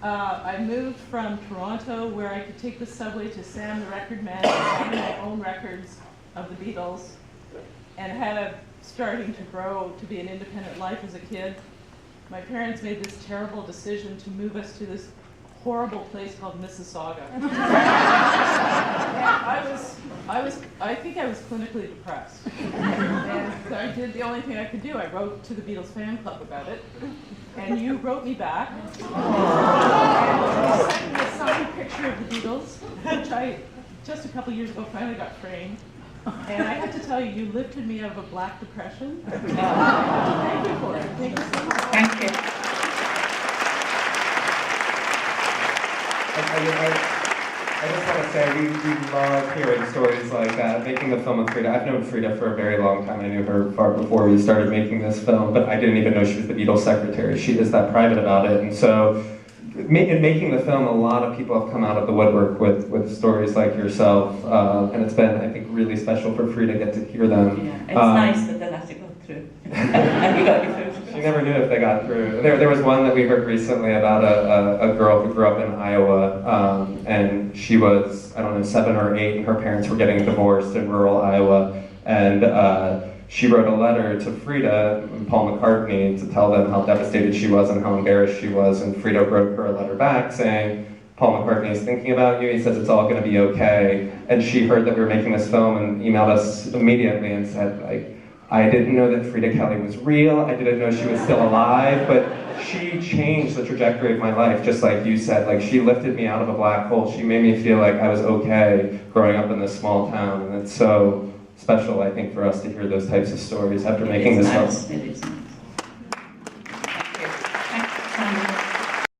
I moved from Toronto, where I could take the subway to Sam the Record Man and buy my own records of the Beatles, and had a starting to grow to be an independent life as a kid. My parents made this terrible decision to move us to this horrible place called Mississauga. I think I was clinically depressed. And I did the only thing I could do. I wrote to the Beatles fan club about it. And you wrote me back. And you sent me a signed picture of the Beatles, which I, just a couple years ago, finally got framed. And I have to tell you, you lifted me out of a black depression. Thank you for it. Thank you so much. Thank you. I just want to say we love hearing stories like that. Making the film with Freda, I've known Freda for a very long time. I knew her far before we started making this film, but I didn't even know she was the Beatles secretary. She is that private about it, and so in making the film, a lot of people have come out of the woodwork with stories like yourself, and it's been, I think, really special for Freda to get to hear them. Yeah, it's nice that they'll actually go through, and you got your food. She never knew if they got through. There was one that we heard recently about a girl who grew up in Iowa, and she was, I don't know, 7 or 8, and her parents were getting divorced in rural Iowa, and she wrote a letter to Freda and Paul McCartney to tell them how devastated she was and how embarrassed she was, and Freda wrote her a letter back saying, Paul McCartney is thinking about you, he says it's all going to be okay, and she heard that we were making this film and emailed us immediately and said, like, I didn't know that Freda Kelly was real, I didn't know she was still alive, but she changed the trajectory of my life, just like you said. Like, she lifted me out of a black hole. She made me feel like I was okay growing up in this small town, and it's so special, I think, for us to hear those types of stories after making this film. It is nice.